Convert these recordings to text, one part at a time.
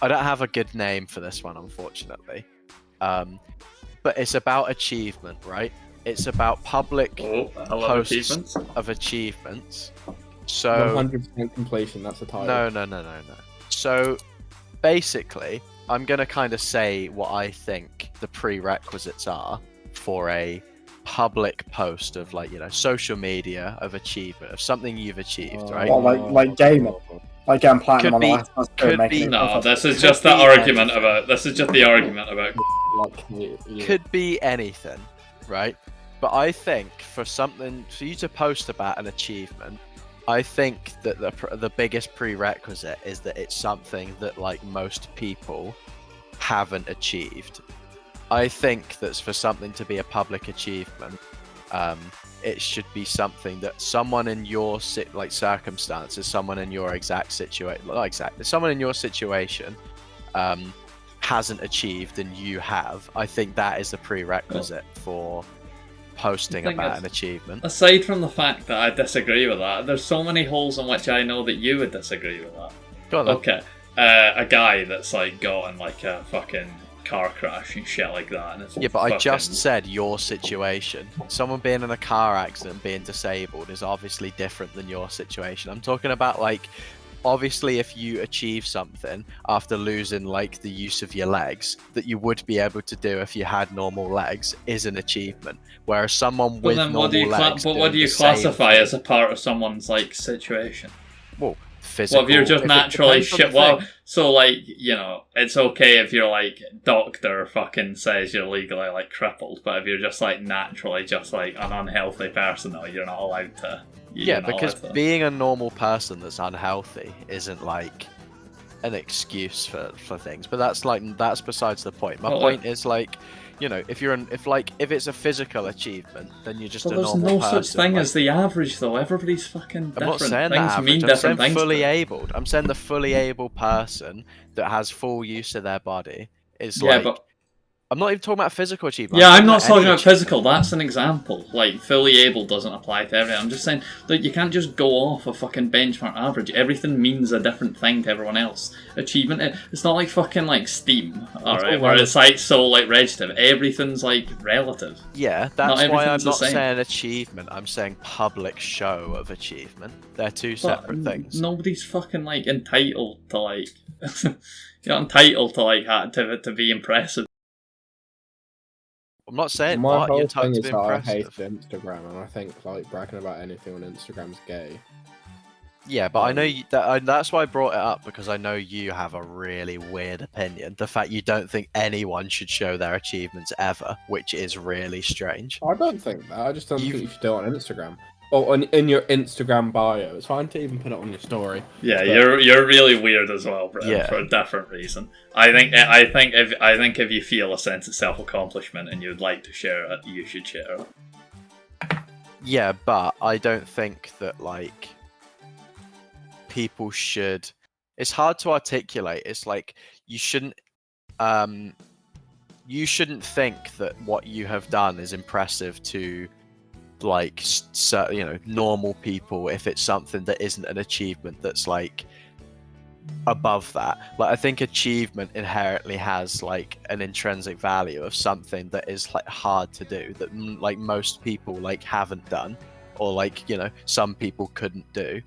I don't have a good name for this one, unfortunately. But it's about achievement, right? It's about public posts achievements. of achievements. So 100% completion. That's a title. no. So basically, I'm gonna kind of say what I think the prerequisites are for a public post of, like, you know, social media of achievement of something you've achieved, right? Well, like gamer. Like getting platinum on Could be- the last could making be- it No, profitable. this is Could just the be argument anything. about. This is just the argument about. Like, yeah. Could be anything, right? But I think for you to post about an achievement, I think that the biggest prerequisite is that it's something that, like, most people haven't achieved. I think that for something to be a public achievement, it should be something that someone in your circumstances, someone in your exact situation, not exactly, someone in your situation, hasn't achieved and you have. I think that is the prerequisite for posting The thing about is- an achievement. Aside from the fact that I disagree with that, there's so many holes in which I know that you would disagree with that. Go on then. Okay, a guy that's like got in like a fucking car crash and shit like that. And it's Yeah, but I just fucking- said your situation. Someone being in a car accident, being disabled, is obviously different than your situation. I'm talking about, like, obviously if you achieve something after losing, like, the use of your legs that you would be able to do if you had normal legs is an achievement. Whereas someone But with then normal what do you legs what doing do you the same classify thing- as a part of someone's like situation? well, physical? Well, if you're just if it naturally depends on shit, the well, thing. so like, you know, it's okay if your like doctor fucking says you're legally like crippled, but if you're just like naturally just like an unhealthy person, though, you're not allowed to. You're Yeah, not because allowed to. being a normal person that's unhealthy isn't, like, an excuse for things. But that's besides the point. My Well, point is, like, you know, if it's a physical achievement, then you're just But a there's normal no person. such thing like- as the average, though. Everybody's fucking different. I'm not saying Things that mean average. I'm different saying things. to fully them. abled. I'm saying the fully able person that has full use of their body is Yeah, like. but I'm not even talking about physical achievement. yeah, I'm not talking any about achievement. physical. That's an example. Like, fully able doesn't apply to everyone. I'm just saying that you can't just go off a fucking benchmark average. Everything means a different thing to everyone else. Achievement, it's not like fucking like Steam, alright, all where relative. it's like so like relative. Everything's like relative. Yeah, that's why I'm everything's the not same. saying achievement. I'm saying public show of achievement. They're two separate things. Nobody's fucking like entitled to like. You're not entitled to like to be impressive. I'm not saying My what you're whole entitled thing to is be that I hate impressive. Instagram, and I think like bragging about anything on Instagram's gay. Yeah, but I know that's why I brought it up, because I know you have a really weird opinion. The fact you don't think anyone should show their achievements ever, which is really strange. I don't think that. I just don't You've- think you should do it on Instagram. Or in your Instagram bio. It's fine to even put it on your story. Yeah, But- you're really weird as well, Brett, Yeah. for a different reason. I think if you feel a sense of self accomplishment and you'd like to share it, you should share it. Yeah, but I don't think that, like, people should. It's hard to articulate. It's like you shouldn't think that what you have done is impressive to, like, you know, normal people if it's something that isn't an achievement that's like above that. Like, I think achievement inherently has like an intrinsic value of something that is like hard to do, that like most people like haven't done, or like, you know, some people couldn't do.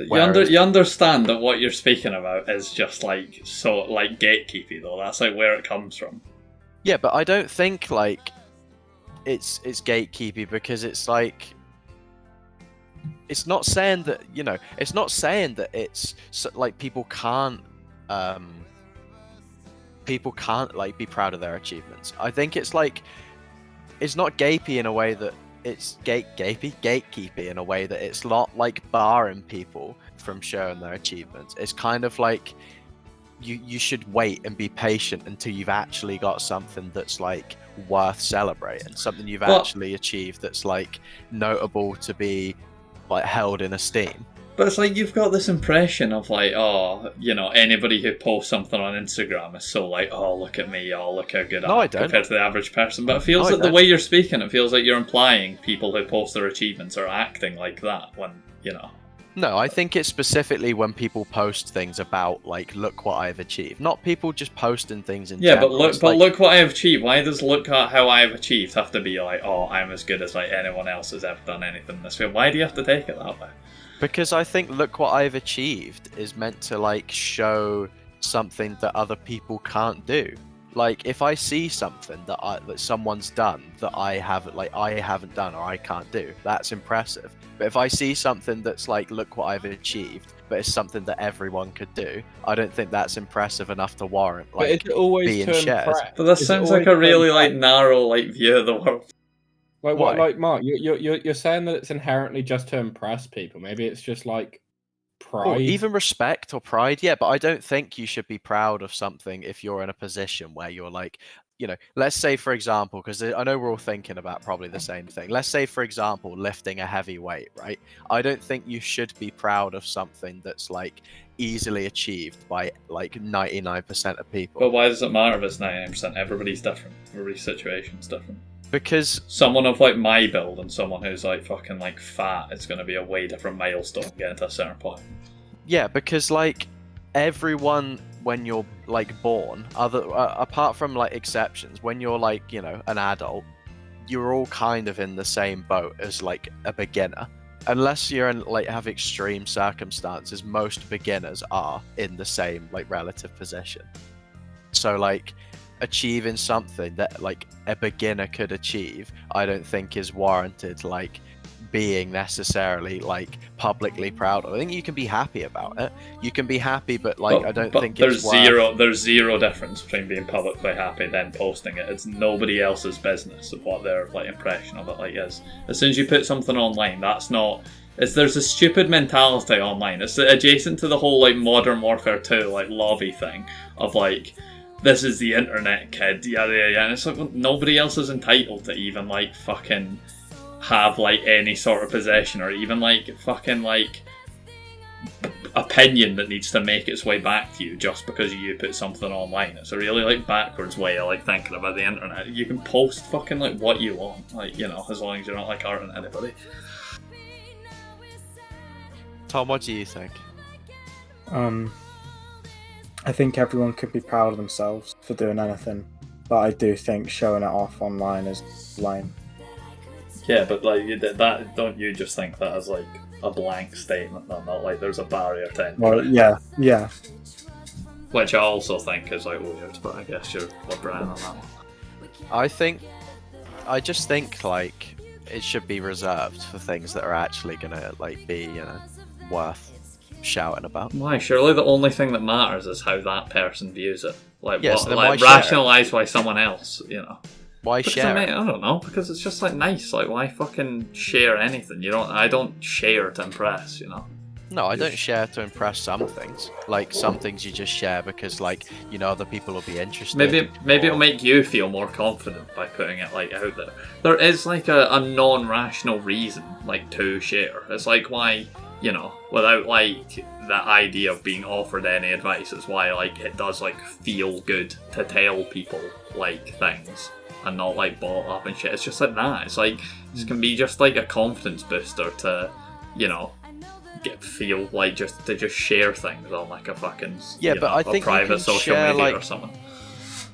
Whereas- You understand that what you're speaking about is just like so like gatekeepy though. That's like where it comes from. Yeah, but I don't think like it's gatekeepy, because it's like, it's not saying that, you know, it's not saying that it's like people can't like be proud of their achievements. I think it's like, it's not gapey in a way that it's gatekeepy in a way that it's not like barring people from showing their achievements. It's kind of like you should wait and be patient until you've actually got something that's like worth celebrating, something you've Well- actually achieved that's like notable to be like held in esteem. But it's like you've got this impression of like, oh, you know, anybody who posts something on Instagram is so like, oh, look at me, oh, look how good No, I I am don't. compared to the average person. But it feels No, I like the don't. way you're speaking, it feels like you're implying people who post their achievements are acting like that when, you know. No, I think it's specifically when people post things about like, look what I've achieved. Not people just posting things in Yeah, general. but look, It's like, look what I have achieved. Why does look at how I have achieved have to be like, oh, I'm as good as like anyone else has ever done anything in this field? Why do you have to take it that way? because I think look what I've achieved is meant to like show something that other people can't do. Like if I see something that someone's done that I haven't done or I can't do, that's impressive. But if I see something that's like, look what I've achieved, but it's something that everyone could do, I don't think that's impressive enough to warrant But like is it always being to shared. impress? But that Is it sounds like always a really to like impress? narrow like view of the world. Like Why? what? Like Mark, you're saying that it's inherently just to impress people. Maybe it's just like pride. Or even respect or pride, yeah, but I don't think you should be proud of something if you're in a position where you're like, let's say for example, because I know we're all thinking about probably the same thing. Let's say for example, lifting a heavy weight, right? I don't think you should be proud of something that's like easily achieved by like 99% of people. But why does it matter if it's 99%? Everybody's different. Everybody's situation's different. Because Someone of like my build and someone who's like fucking like fat is going to be a way different milestone getting to a certain point. yeah, because like everyone when you're like born, apart from like exceptions, when you're like an adult, you're all kind of in the same boat as like a beginner. Unless you're in like have extreme circumstances, most beginners are in the same like relative position. So like achieving something that like a beginner could achieve, I don't think is warranted like being necessarily like publicly proud of. I think you can be happy about it. You can be happy, but like I don't think there's it's there's zero difference between being publicly happy then posting it. It's nobody else's business of what their like impression of it like is. As soon as you put something online, that's not. There's a stupid mentality online. It's adjacent to the whole like Modern Warfare 2 like lobby thing of like, this is the internet, kid, yada yada yada. And it's like, well, nobody else is entitled to even like fucking have like any sort of possession or even like fucking like opinion that needs to make its way back to you just because you put something online. It's a really like backwards way of like thinking about the internet. You can post fucking like what you want, like as long as you're not like hurting anybody. Tom, what do you think? I think everyone could be proud of themselves for doing anything, but I do think showing it off online is lame. Yeah, but like that, don't you just think that as like a blank statement, not like there's a barrier to entry? Well, yeah. Which I also think is like weird, but I guess you're Brian on that one. I just think like it should be reserved for things that are actually gonna like be worth shouting about. Why? Surely the only thing that matters is how that person views it. Like Yes, what? then Like why share it? rationalize why someone else, Why Because share it? I don't know. Because it's just like nice. Like why fucking share anything? I don't share to impress. No, I don't share to impress some things. Like some things you just share because like other people will be interested. Maybe it'll make you feel more confident by putting it like out there. There is like a non-rational reason like to share. It's like why without like the idea of being offered any advice, is why like it does like feel good to tell people like things and not like bottle up and shit. It's just like that. It's like this can be just like a confidence booster to feel like just share things on like a fucking but I think a private you can social share, media like, or something.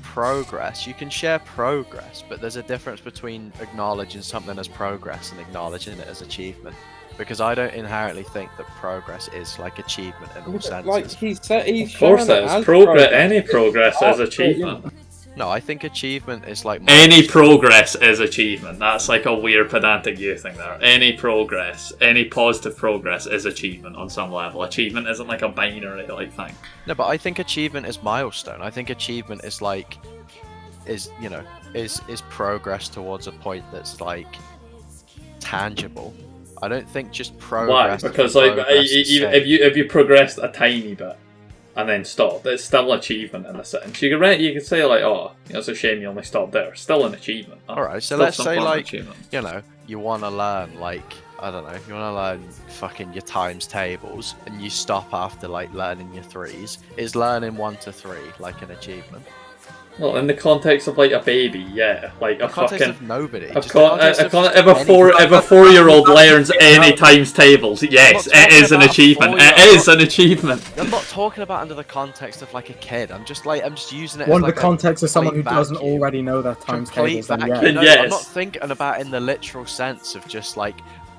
progress. You can share progress, but there's a difference between acknowledging something as progress and acknowledging it as achievement. Because I don't inherently think that progress is like achievement in all senses. Like he's Of course, that is progress. Any progress is achievement. No, I think achievement is like Any progress is achievement. That's like a weird pedantic you thing there. Any progress, any positive progress is achievement on some level. Achievement isn't like a binary like thing. No, but I think achievement is milestone. I think achievement is like is progress towards a point that's like tangible. I don't think just progress. Why? Because like if you progressed a tiny bit and then stopped, it's still achievement in a sense. You could say like, oh, it's a shame you only stopped there. Still an achievement. All right, so Still let's some say form of like achievement. you want to learn like I don't know, you want to learn fucking your times tables, and you stop after like learning your threes. Is learning 1 to 3 like an achievement? Well, in the context of like a baby, yeah, like The a context fucking. of nobody. If just the context of just a any- 4-year-old learns any times tables, yes, I'm not it is talking an about a achievement. It 4-year-old. is an achievement. I'm not talking about under the context of like a kid. I'm just using it One as of like the context of someone who complete doesn't vacuum. already know their times Complete tables, then vacuum. yeah. No, Yes. I'm not thinking about in the literal sense of just like.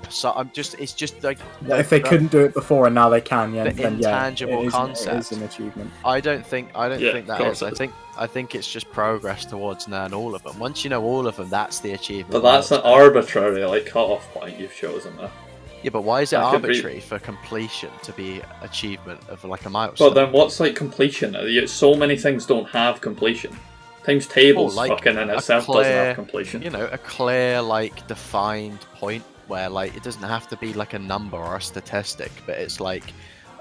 So it's just like If they couldn't do it before and now they can, yeah, the then yeah, intangible it is concept. an achievement. I don't think Yeah, think of that course is. it is. I think it's just progress towards knowing all of them. Once you know all of them, that's the achievement. But that's an arbitrary like cut-off point you've chosen there. Yeah, but why is it that could be- arbitrary for completion to be achievement of like a milestone? But then what's like completion? So many things don't have completion. Times tables like fucking in a itself doesn't clear- have completion. You know, a clear like defined point where like it doesn't have to be like a number or a statistic, but it's like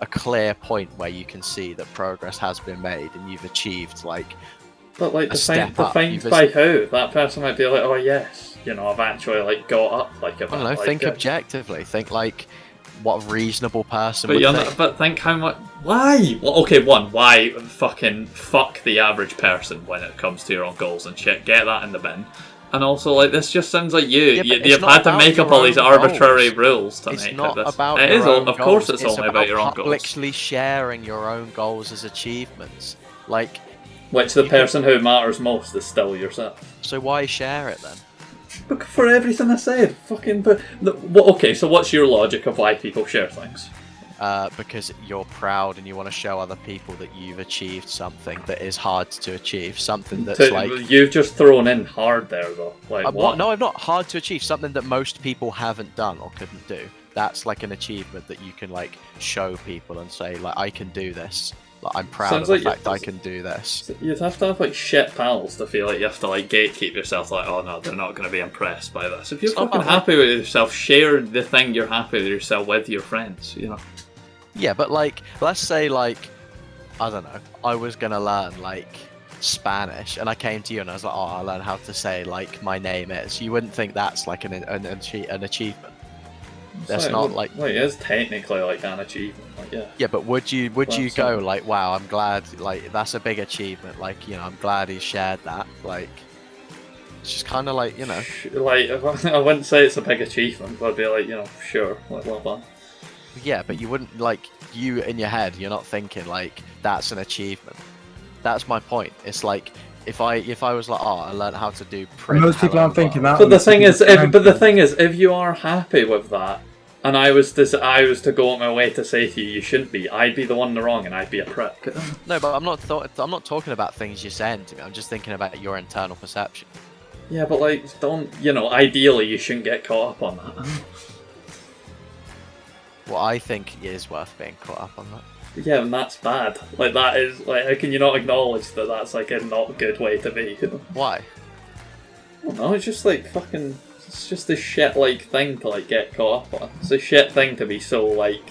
a clear point where you can see that progress has been made and you've achieved like But like a step up. defined You've by who? That person might be like, oh yes, you know, I've actually like got up like a I bit. don't know, like think it. objectively. Think like what a reasonable person But would you're think. not, but think how much. Why? Well, okay, why fucking fuck the average person when it comes to your own goals and shit. Get that in the bin. And also, like, this just sounds like you. Yeah, but it's You've not had to about make up your all these own arbitrary goals. rules to It's make not it this. about It your is, own of course, goals. it's only about your own goals. Publicly sharing your own goals as achievements. Like, Which the you can- person who matters most is still yourself. so why share it then? But for everything I said, fucking. Okay, so what's your logic of why people share things? Because you're proud and you want to show other people that you've achieved something that is hard to achieve. Something that's like. You've just thrown in hard there, though. Like what? No, I'm not hard to achieve. Something that most people haven't done or couldn't do. That's like an achievement that you can like show people and say like I can do this. Like, I'm proud Sounds of the like fact I can do this. You'd have to have like shit pals to feel like you have to like gatekeep yourself. Like, oh no, they're not going to be impressed by this. If you're It's not fucking about, happy with yourself, share the thing you're happy with yourself with your friends. You know. Yeah, but like, let's say like, I don't know, I was gonna learn like Spanish, and I came to you and I was like, oh, I'll learn how to say like my name is. You wouldn't think that's like an achievement. That's So not it like. it is technically like an achievement. Like, yeah. Yeah, but would you That's go not- like, wow, I'm glad, like that's a big achievement. Like, you know, I'm glad he shared that. Like, it's just kind of like, you know. Like, I wouldn't say it's a big achievement, but I'd be like, you know, sure, like, well done. Yeah, but you wouldn't like you in your head. You're not thinking like that's an achievement. That's my point. It's like if I was like, oh, I learned how to do. Print most people hello aren't thinking world. that. But the thing is, if you are happy with that, and I was to go on my way to say to you, you shouldn't be. I'd be the one in the wrong, and I'd be a prick. No, but I'm not talking about things you're saying to me. I'm just thinking about your internal perception. Yeah, but like, don't ideally you shouldn't get caught up on that. Well, I think it is worth being caught up on that. Yeah, and that's bad. Like that is like, how can you not acknowledge that that's like a not good way to be? Why? I don't know. It's just like fucking. It's just a shit like thing to like get caught up on. It's a shit thing to be so like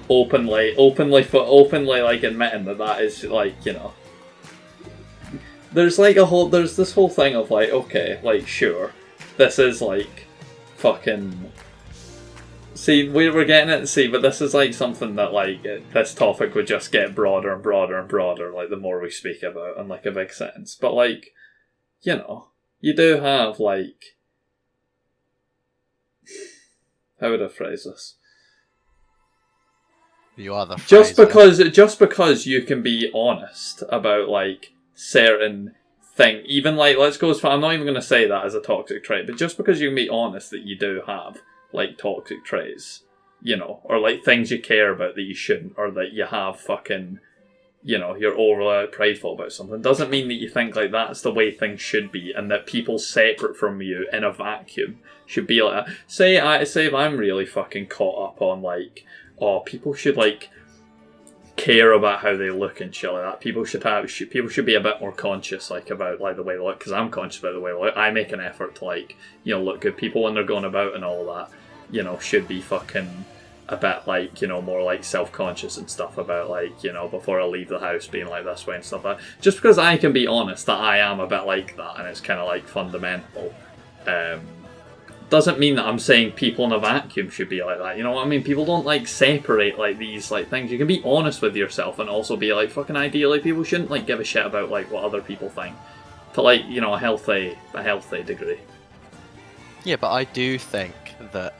openly like admitting that is like There's this whole thing of like, okay, like sure, this is like fucking. See, we're getting it. See, but this is like something that like this topic would just get broader and broader and broader, like the more we speak about, in like a big sense. But like, you do have like, how would I phrase this? You are the Just phrase, because you can be honest about like certain thing, even like let's go as far. I'm not even going to say that as a toxic trait, but just because you can be honest that you do have like toxic traits, or like things you care about that you shouldn't, or that you have fucking, you're overly prideful about something, doesn't mean that you think like that's the way things should be, and that people separate from you in a vacuum should be like that. Say if I'm really fucking caught up on like, oh, people should like care about how they look and shit like that. People should be a bit more conscious like about like the way they look, because I'm conscious about the way they look. I make an effort to like look good. People when they're going about and all that, should be fucking a bit like more like self-conscious and stuff about like before I leave the house being like this way and stuff like that. Just because I can be honest that I am a bit like that, and it's kind of like fundamental. doesn't mean that I'm saying people in a vacuum should be like that. You know what I mean? People don't like separate like these like things. You can be honest with yourself and also be like fucking ideally people shouldn't like give a shit about like what other people think to like, you know, a healthy degree. Yeah, but I do think that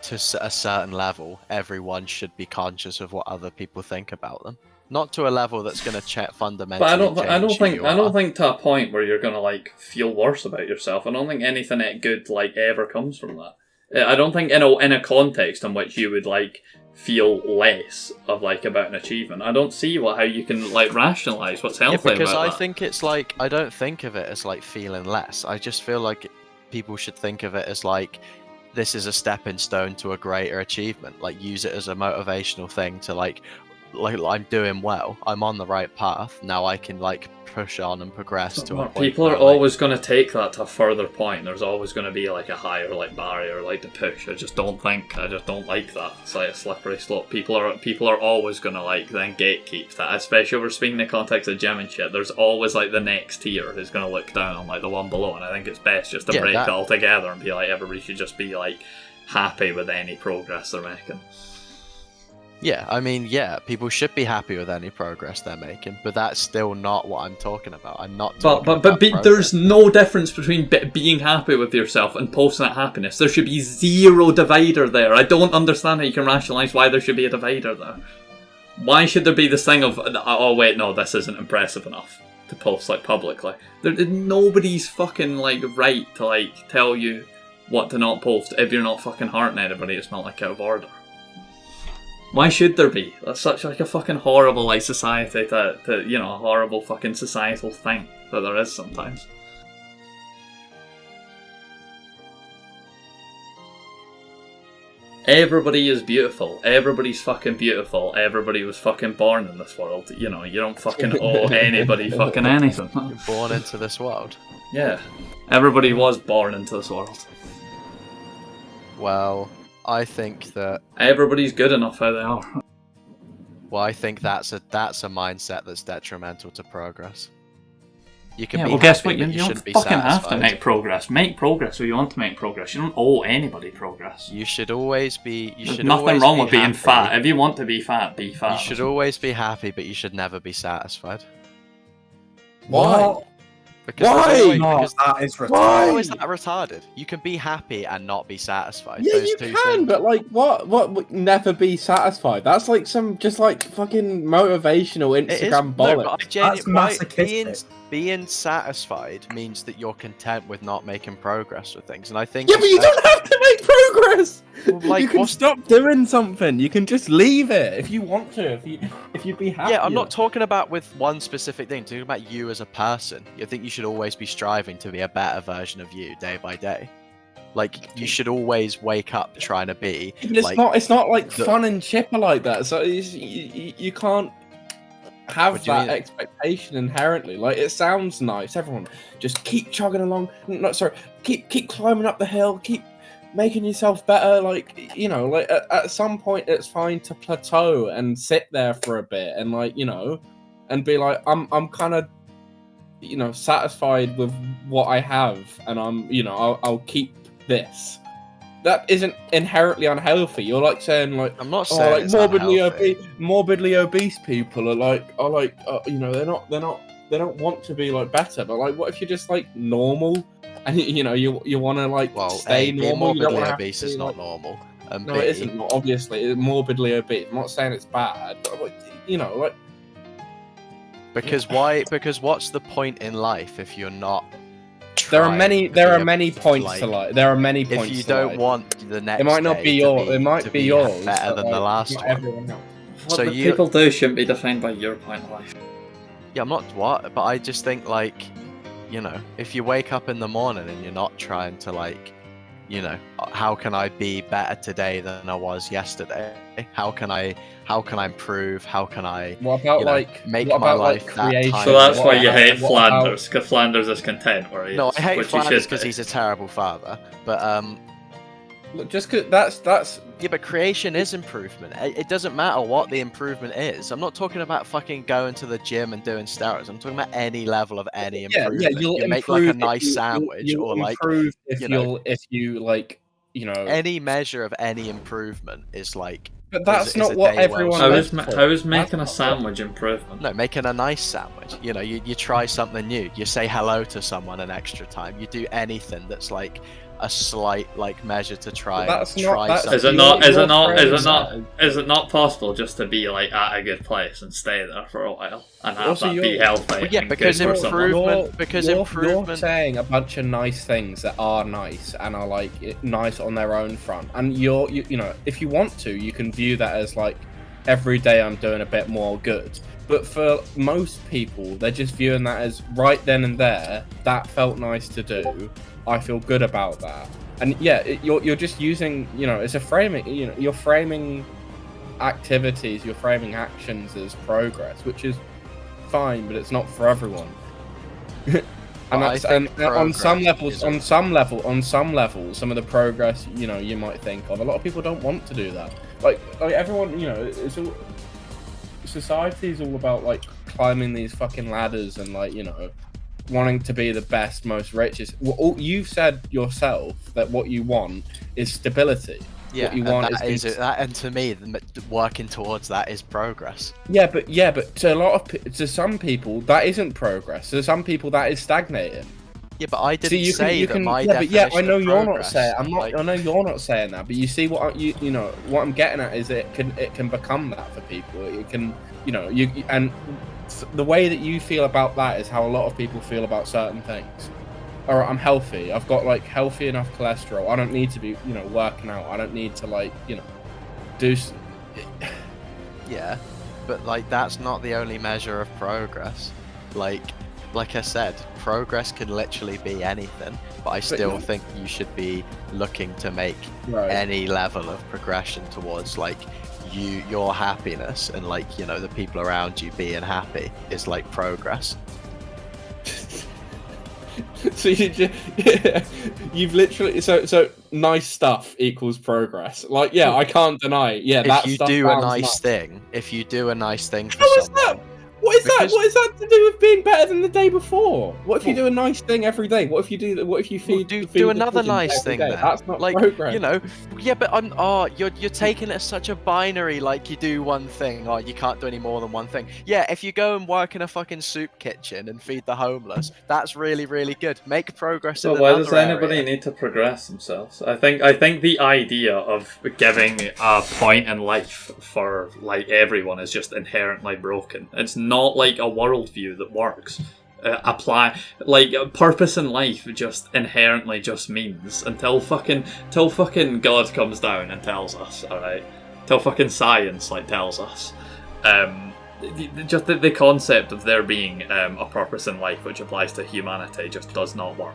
to a certain level, everyone should be conscious of what other people think about them. Not to a level that's going to fundamentally. But I don't change who think you I don't are. think to a point where you're gonna like feel worse about yourself. I don't think anything good like ever comes from that. I don't think in a context in which you would like feel less of like about an achievement. I don't see how you can like rationalize what's healthy Yeah, because about I that. think it's like I don't think of it as like feeling less. I just feel like people should think of it as like this is a stepping stone to a greater achievement. Like use it as a motivational thing to like I'm doing well. I'm on the right path. Now I can like push on and progress to a point. People are where, like, always going to take that to a further point. There's always going to be like a higher like barrier like to push. I just don't like that. It's like a slippery slope. People are always going to like then gatekeep that, especially if we're speaking in the context of gym and shit. There's always like the next tier who's going to look down on like the one below, and I think it's best just to break it all together and be like everybody should just be like happy with any progress they're making. Yeah, I mean, yeah, people should be happy with any progress they're making, but that's still not what I'm talking about. I'm not talking about progress. There's no difference between being happy with yourself and posting that happiness. There should be zero divider there. I don't understand how you can rationalise why there should be a divider there. Why should there be this thing of, oh wait, no, this isn't impressive enough to post like publicly? Nobody's fucking like right to like tell you what to not post if you're not fucking hurting anybody. It's not like out of order. Why should there be? That's such like a fucking horrible like society to you know, a horrible fucking societal thing that there is sometimes. Everybody is beautiful. Everybody's fucking beautiful. Everybody was fucking born in this world. You know, you don't fucking owe anybody fucking anything. You're born into this world. Yeah. Everybody was born into this world. Well, I think that. Everybody's good enough how they are. Well, I think that's a mindset that's detrimental to progress. You can Yeah, be well, guess happy, what? but You don't shouldn't be fucking have to satisfied. make progress. Make progress where you want to make progress. You don't owe anybody progress. You should always be. You There's should nothing always wrong be with being happy. fat. If you want to be fat, be fat. You should always be happy, but you should never be satisfied. Why? Because Why? there's always- No, because that is Why? how is that retarded? You can be happy and not be satisfied. Yeah, Those you two can, things. but like, what would never be satisfied? That's like some just like fucking motivational It is, Instagram no, bollocks. but I genuinely, masochistic. being satisfied means that you're content with not making progress with things, and I think. Yeah, but you don't have to make progress. Well, like, you can what's- stop doing something. You can just leave it if you want to. If you'd be happy. Yeah, I'm not talking about with one specific thing. I'm talking about you as a person. I think you should always be striving to be a better version of you day by day. Like you should always wake up trying to be. But it's like, not. It's not like the- fun and chipper like that. So you can't have What do you that mean? expectation inherently. Like it sounds nice. Everyone just keep chugging along. No, sorry. Keep climbing up the hill. Keep making yourself better. Like you know, like at some point it's fine to plateau and sit there for a bit and like you know, and be like I'm kind of you know satisfied with what I have and I'm you know I'll keep this. That isn't inherently unhealthy. You're like saying like I'm not oh, saying like it's morbidly unhealthy. obese people are like you know they don't want to be like better. But like, what if you're just like normal and you know you want to like Well, stay A, being normal? You don't morbidly wanna have to obese be, is not like- normal. And No, B, it isn't. Obviously, it's morbidly obese. I'm not saying it's bad, but like, you know, like because why? Because what's the point in life if you're not? there are trying many to there be are a- many points like, to like. There are many points. If you to don't like. want the next, it might not day be to your. be, It might to be yours. better but, than like, the last not one. everyone else. What So the you- people do shouldn't be defined by your point of life. Yeah, I'm not what, but I just think like, you know, if you wake up in the morning and you're not trying to like, you know, how can I be better today than I was yesterday? How can I improve? How can I What about you know, make make what my about, life like, that creation? time? So that's What why you about- hate what Flanders, because Flanders is content where he No, is, I hate which he Flanders should because be. he's a terrible father. But Look, just 'cause that's Yeah, but creation is improvement. It doesn't matter what the improvement is. I'm not talking about fucking going to the gym and doing steroids. I'm talking about any level of any improvement. You'll You make like improve a if nice you- sandwich, you'll or like improve if you know, if you like, any measure of any improvement is like. But that's is not a what day well everyone. How spent. is how is making That's a not sandwich improvement? No, making a nice sandwich. You know, you try something new. You say hello to someone an extra time. You do anything that's like a slight like measure to try. That's and not- try that's- something. Is it Your- not? Is your it not? Is friends it not? are- Is it not possible just to be like at a good place and stay there for a while and have Also, that be you're- healthy? Well, yeah, and because good for someone? improvement- because you're improvement- saying a bunch of nice things that are nice and are like nice on their own front, and you know, if you want to, you can view that as like every day I'm doing a bit more good. But for most people, they're just viewing that as right then and there. That felt nice to do. I feel good about that. And yeah, you're just using, you know, it's a framing. You know, you're framing activities, you're framing actions as progress, which is fine, but it's not for everyone. Well, And I that's think and on some progress levels, is on some levels, some of the progress, you know, you might think of. A lot of people don't want to do that. Like everyone, you know, it's all society is all about like climbing these fucking ladders and like, you know, wanting to be the best, most richest. Well, you've said yourself that what you want is stability. Yeah, what you and want that is is it. That, and to me, working towards that is progress. Yeah, but to a lot of to some people that isn't progress. To some people that is stagnating. Yeah, but I didn't See, you say can, you that can, my yeah, but yeah, I definition know of you're not progress, saying. I'm not. like- I know you're not saying that. But you see what you know what I'm getting at is it can become that for people. It can, you know, and the way that you feel about that is how a lot of people feel about certain things. All right, I'm healthy. I've got like healthy enough cholesterol. I don't need to be, you know, working out. I don't need to like, you know, do. Yeah, but like that's not the only measure of progress. Like I said, progress can literally be anything. But I still think you should be looking to make Right. any level of progression towards like your happiness and like, you know, the people around you being happy is like progress. So you've literally so nice stuff equals progress. Like, yeah, I can't deny it. Yeah, that If you stuff do a sounds nice nice. thing, if you do a nice thing for How is someone, that? What is that? Because- What is that to do with being better than the day before? What if you Well- do a nice thing every day? What if you do? What if you feed? do feed the another pigeons nice every thing day? then. That's not like progress. you know, yeah, but you're taking it as such a binary. Like you do one thing, or you can't do any more than one thing. Yeah, if you go and work in a fucking soup kitchen and feed the homeless, that's really really good. Make progress in So why another does anybody area. need to progress themselves? I think the idea of giving a point in life for like everyone is just inherently broken. It's not like a worldview that works. Apply like purpose in life just inherently just means until fucking God comes down and tells us, all right, till fucking science like tells us. Just the concept of there being a purpose in life which applies to humanity just does not work.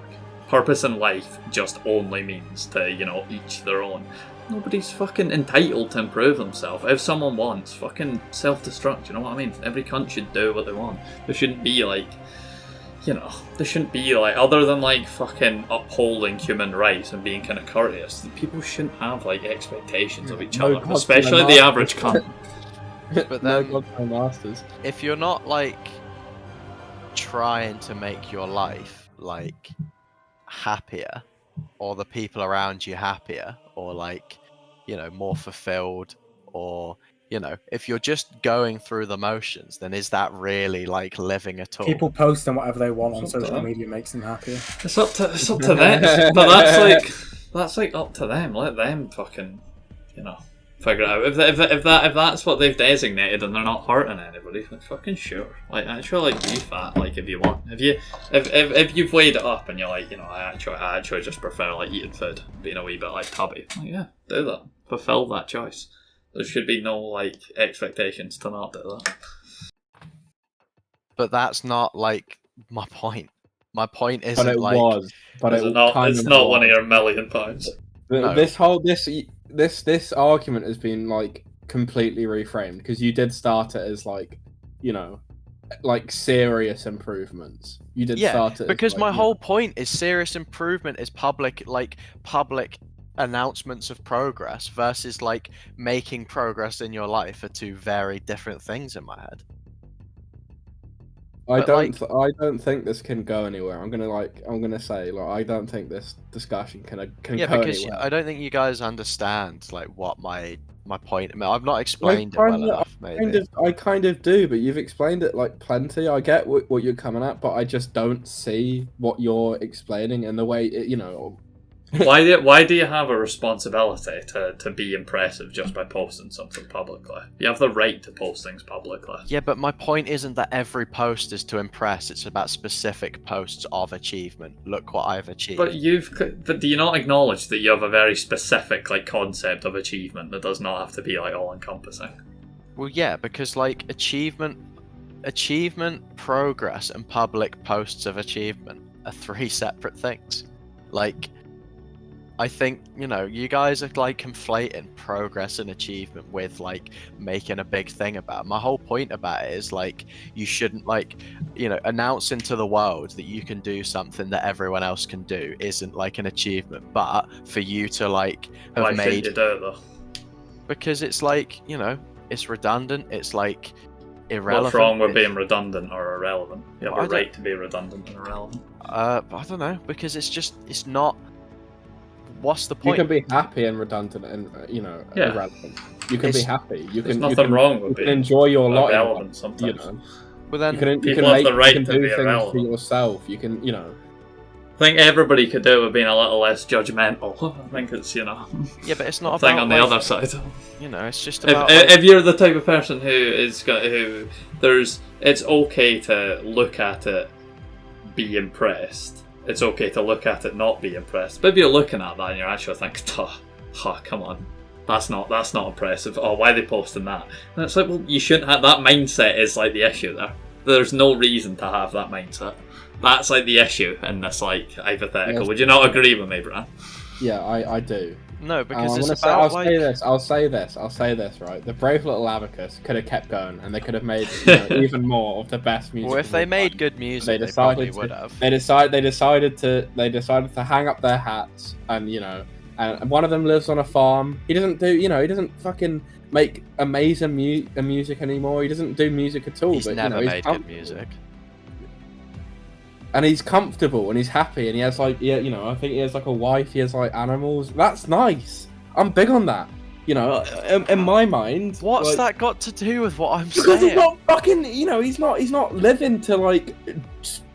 Purpose in life just only means to, you know, each their own. Nobody's fucking entitled to improve themselves. If someone wants, fucking self-destruct, you know what I mean? Every cunt should do what they want. There shouldn't be like, you know, there shouldn't be like, other than like fucking upholding human rights and being kind of courteous, people shouldn't have like expectations of each No other, gods, especially no the masters. average cunt. But no then- gods, no masters. If you're not like trying to make your life like happier, or the people around you happier, or like, you know, more fulfilled, or, you know, if you're just going through the motions, then is that really like living at all? People posting whatever they want on It's up to social them. media makes them happier. It's up to them, but that's like up to them. Let them fucking, you know, figure it out. If that's what they've designated and they're not hurting anybody, then fucking sure. Like actually, like be fat, like if you want. If you've weighed it up and you're like, you know, I actually just prefer like eating food, being a wee bit like tubby. Like, yeah, do that. Fulfill that choice. There should be no like expectations to not do that. But that's not like my point. My point But isn't it like was. But It's it not. kind It's of not one of was. your £1,000,000. No. This argument has been like completely reframed because you did start it as like, you know, like serious improvements. You did Yeah, start it as, because like, my you know, whole point is serious improvement is public announcements of progress versus like making progress in your life are two very different things in my head. I But, don't think this can go anywhere. I'm gonna say I don't think this discussion can Yeah, go because anywhere. I don't think you guys understand like what my point. I mean, I've not explained it well enough. Maybe. I kind of do, but you've explained it like plenty. I get what you're coming at, but I just don't see what you're explaining and the way Why do you have a responsibility to be impressive just by posting something publicly? You have the right to post things publicly. Yeah, but my point isn't that every post is to impress. It's about specific posts of achievement. Look what I've achieved. But do you not acknowledge that you have a very specific like concept of achievement that does not have to be like all encompassing? Well, yeah, because like achievement, progress, and public posts of achievement are three separate things. Like, I think, you guys are like conflating progress and achievement with like making a big thing about it. My whole point about it is like you shouldn't like, announcing to the world that you can do something that everyone else can do isn't like an achievement. But for you to like have Why made, shouldn't you do it though? because it's like, it's redundant. It's like irrelevant. What's wrong with being redundant or irrelevant? You have Well, a right to be redundant and irrelevant. I don't know, because it's not. What's the you point? can be happy and redundant and Yeah. irrelevant. You can It's- be happy. You There's can nothing wrong with you can being enjoy your life. irrelevant sometimes. Well, then, You People have the right you can to do be things irrelevant. for yourself. You can I think everybody could do with being a little less judgmental. I think it's yeah, but it's a not thing about on the like, other side. It's just If, about. like, if you're the type of person it's okay to look at it, be impressed. It's okay to look at it, not be impressed. But if you're looking at that and you're actually thinking, oh, come on, that's not impressive. Oh, why are they posting that? And it's like, well, you shouldn't have that mindset. Is like the issue there. There's no reason to have that mindset. That's like the issue in this like hypothetical. Yes. Would you not agree with me, Bran? Yeah, I do. no, because I'm it's gonna say, about I'll like. say this, right? The brave little abacus could have kept going, and they could have made even more of the best music. Well, if of they all made time. good music, They they probably decided would to- have. They decided to hang up their hats, and and one of them lives on a farm. He doesn't fucking make amazing music anymore. He doesn't do music at all. He's but never he's made good comfortable. music. And he's comfortable and he's happy and he has like I think he has like a wife. He has like animals. That's nice. I'm big on that. In my mind. What's like, that got to do with what I'm Because he's saying? not fucking. He's not living to like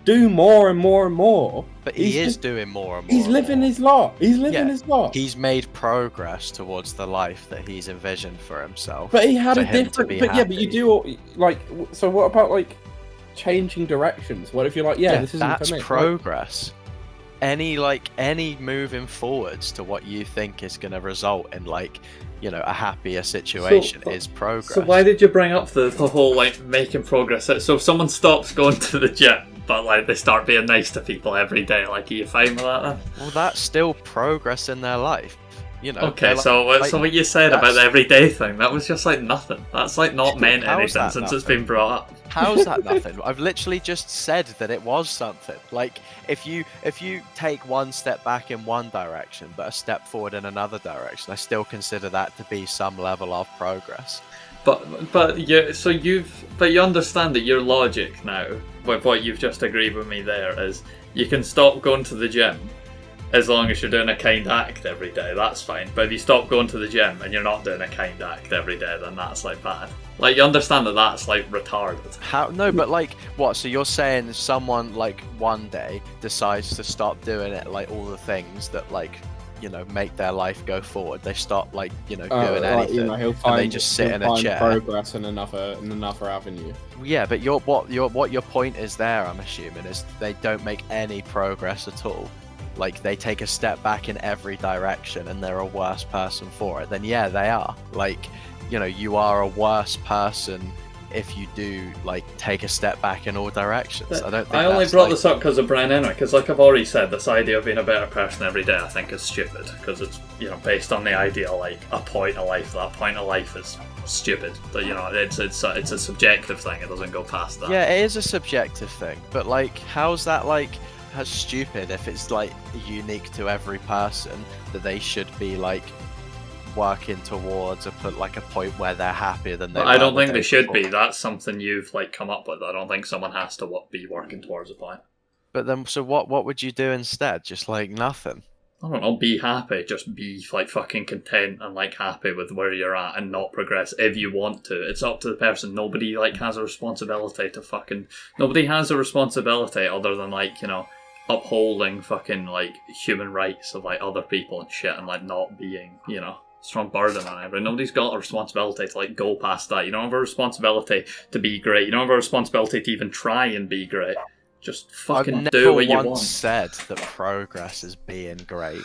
do more and more and more. But he he's is just- doing more and more. He's and living more. his lot. He's living Yeah. his lot. He's made progress towards the life that he's envisioned for himself. But he had for a him to different. be But yeah, but you happy. do like. So what about like changing directions? What if you're like, this isn't that's for me? progress. Any moving forwards to what you think is going to result in like a happier situation is progress. So why did you bring up the whole like making progress? So if someone stops going to the gym, but like they start being nice to people every day, like are you fine with that then? Well, that's still progress in their life. Okay, they're so like- what you said about that's- the everyday thing, that was just like nothing. That's like not meant How's anything that since it's nothing? been brought up. How's that nothing? I've literally just said that it was something. Like if you take one step back in one direction but a step forward in another direction, I still consider that to be some level of progress. But you understand that your logic now with what you've just agreed with me there is you can stop going to the gym as long as you're doing a kind act every day. That's fine. But if you stop going to the gym and you're not doing a kind act every day, then that's like bad. Like you understand that that's like retarded. How? No, but like what? So you're saying someone like one day decides to stop doing it, like all the things that like make their life go forward. They stop like doing anything. He'll find, just sit he'll in a find chair. progress in another avenue. Yeah, but what your point is there, I'm assuming, is they don't make any progress at all. Like they take a step back in every direction and they're a worse person for it. Then yeah, they are. Like, you are a worse person if you do like take a step back in all directions. I don't think I only that's, brought like- this up because of Brian anyway, because like I've already said, this idea of being a better person every day I think is stupid, because it's based on the idea like a point of life. That point of life is stupid. But it's a subjective thing. It doesn't go past that. Yeah, it is a subjective thing, but like how's that like stupid if it's like unique to every person that they should be like working towards or put like a point where they're happier than they But were I don't the think day they should before. be. That's something you've like come up with. I don't think someone has to be working towards a point. But then, so what would you do instead? Just like nothing. I don't know, be happy. Just be like fucking content and like happy with where you're at and not progress if you want to. It's up to the person. Nobody like has a responsibility to fucking. Nobody has a responsibility other than like, you know, upholding fucking like human rights of like other people and shit and like not being, you know, strong burden on everybody. Nobody's got a responsibility to like go past that. You don't have a responsibility to be great. You don't have a responsibility to even try and be great. Just fucking I've do never what you once want. said that progress is being great.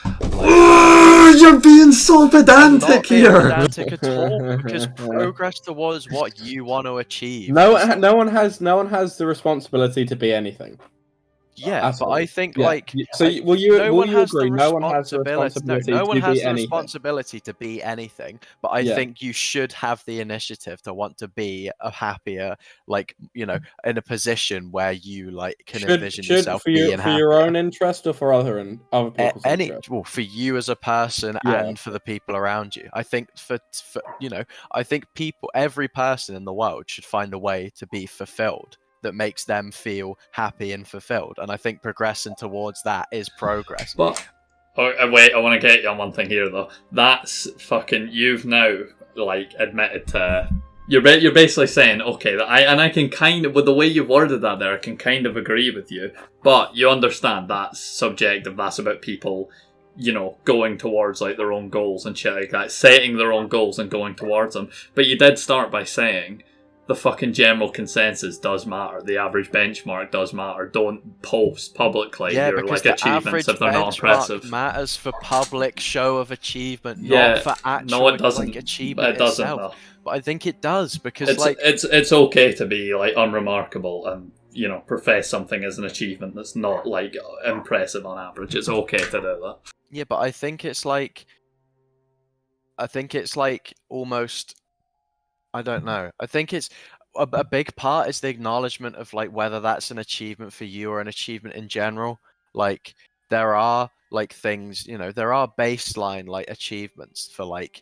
You're being so I'm pedantic not being here. pedantic at all, because progress towards what you want to achieve. No is- one has the responsibility to be anything. Yeah, At but all. I think Yeah. like So I- will you no will one you has agree? the No one has the responsibility. responsibility No one to has be the anything. responsibility to be anything. But I Yeah. think you should have the initiative to want to be a happier, like, you know, in a position where you like can envision yourself for being for your happier. own interest or for other people's Any interest? well, for you as a person Yeah. and for the people around you. I think for you know, I think every person in the world should find a way to be fulfilled that makes them feel happy and fulfilled. And I think progressing towards that is progress. But wait, I want to get you on one thing here though. That's fucking. You've now like admitted to. You're basically saying okay that I can kind of, with the way you worded that there, I can kind of agree with you. But you understand that's subjective. That's about people, you know, going towards like their own goals and shit like that, setting their own goals and going towards them. But you did start by saying the fucking general consensus does matter. The average benchmark does matter. Don't post publicly Yeah, your because like the average achievements if they're not benchmark impressive. matters for public show of achievement, Yeah, not for actual no, it doesn't. like achievement It doesn't itself. though. But I think it does because It's like it's okay to be like unremarkable and, you know, profess something as an achievement that's not like impressive on average. It's okay to do that. yeah, but I think it's like almost I don't know. I think it's a big part is the acknowledgement of like whether that's an achievement for you or an achievement in general. Like there are like things, you know, there are baseline like achievements for like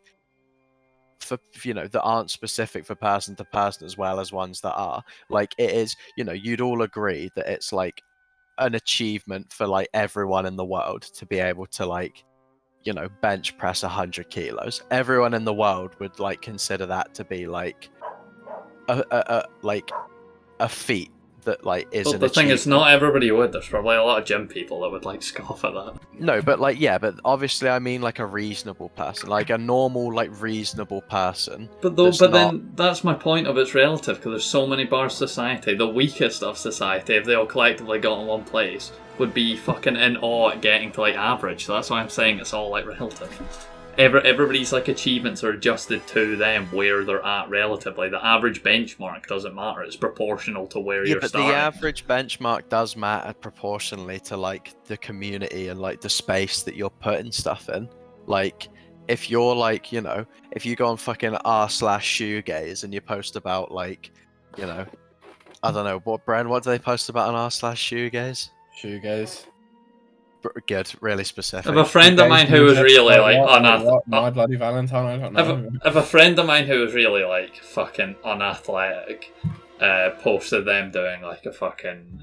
for you know that aren't specific for person to person as well as ones that are. Like it is, you know, you'd all agree that it's like an achievement for like everyone in the world to be able to like, you know, bench press 100 kilos. Everyone in the world would like consider that to be like a feat that like is But an the thing is, achievement. not everybody would. There's probably a lot of gym people that would like scoff at that. No, but like yeah, but obviously I mean like a reasonable person, like a normal like reasonable person. But that's then that's my point of it's relative because there's so many bars of society. The weakest of society, if they all collectively got in one place, would be fucking in awe at getting to like average. So that's why I'm saying it's all like relative. Everybody's like achievements are adjusted to them where they're at relatively. The average benchmark doesn't matter. It's proportional to where Yeah, you're but starting. the average benchmark does matter proportionally to like the community and like the space that you're putting stuff in. Like if you're like, you know, if you go on fucking r/shoegaze and you post about like, you know, I don't know, what do they post about on r/shoegaze? Shoegaze. Good, really specific. I have a friend of mine who was really like unathletic. My bloody Valentine, I don't know. If a friend of mine who was really like fucking unathletic posted them doing like a fucking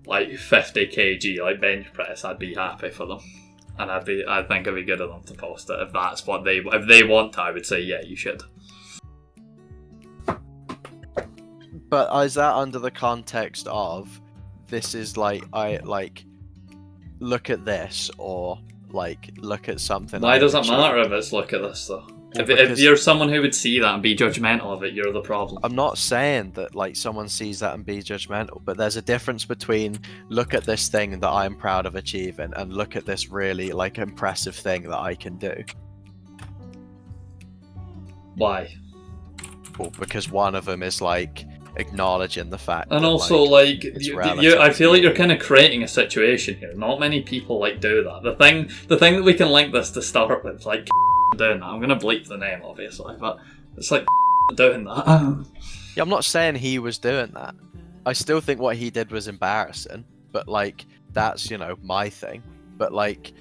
like 50 kg like bench press, I'd be happy for them, and I think it'd be good of them to post it if that's what if they want to. I would say yeah, you should. But is that under the context of this is like I like look at this or like look at something? Why does it actually- matter if it's look at this though? If because- you're someone who would see that and be judgmental of it, you're the problem. I'm not saying that like someone sees that and be judgmental, but there's a difference between look at this thing that I'm proud of achieving and look at this really like impressive thing that I can do. Why? Well, because one of them is like acknowledging the fact And that, also, like, like, it's I relative feel to like you're you. kind of creating a situation here. Not many people like do that. The thing that we can link this to start with, like doing that. I'm gonna bleep the name, obviously, but it's like doing that. Yeah, I'm not saying he was doing that. I still think what he did was embarrassing. but like that's my thing. But like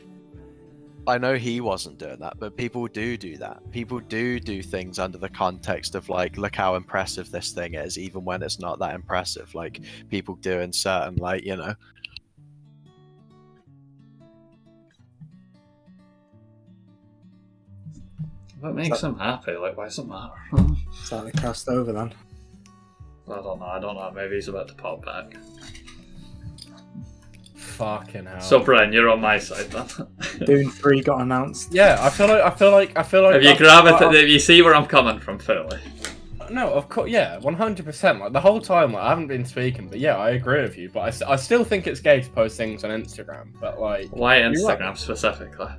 I know he wasn't doing that, but people do that. People do things under the context of like, look how impressive this thing is, even when it's not that impressive. Like people doing certain like That makes them happy. Like, why does it matter? Is that the cast over then? I don't know. Maybe he's about to pop back. Fucking hell. So, Brian, you're on my side then. Dune 3 got announced. Yeah, I feel like. If you grab it, if you see where I'm coming from, Philly. No, of course, yeah, 100%. Like the whole time, like, I haven't been speaking, but yeah, I agree with you. But I still think it's gay to post things on Instagram. But like, why Instagram specifically?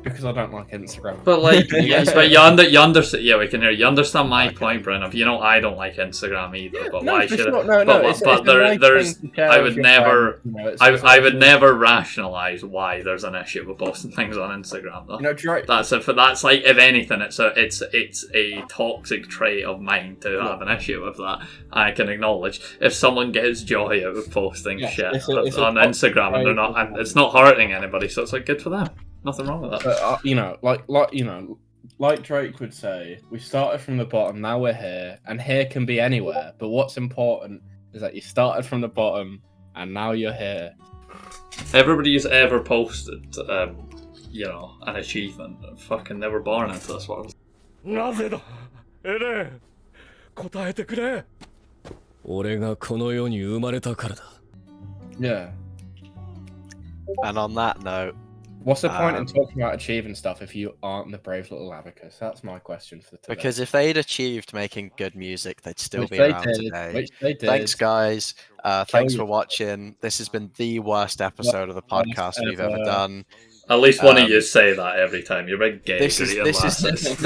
Because I don't like Instagram. But like, yes, but you understand. Yeah, we can hear you. Understand my point, Brian. Of I don't like Instagram either. But why should I? I would never. I would never rationalize why there's an issue with posting things on Instagram. Though. That's like, if anything, it's a toxic trait of mine to have an issue with that. I can acknowledge if someone gets joy out of posting shit on Instagram and they're not, and it's not hurting anybody, so it's like good for them. Nothing wrong with that. But, like Drake would say, we started from the bottom, now we're here, and here can be anywhere. But what's important is that you started from the bottom, and now you're here. Everybody who's ever posted, an achievement, fucking, they were born into this world. なぜだエレン答えてくれ俺がこの世に生まれたからだ Yeah. And on that note, what's the point in talking about achieving stuff if you aren't the brave little abacus? That's my question for today. Because if they'd achieved making good music, they'd still be around today. Which they did. Thanks, guys. Thanks for watching. This has been the worst episode of the podcast we've ever done. At least one of you say that every time. You're a gay. This is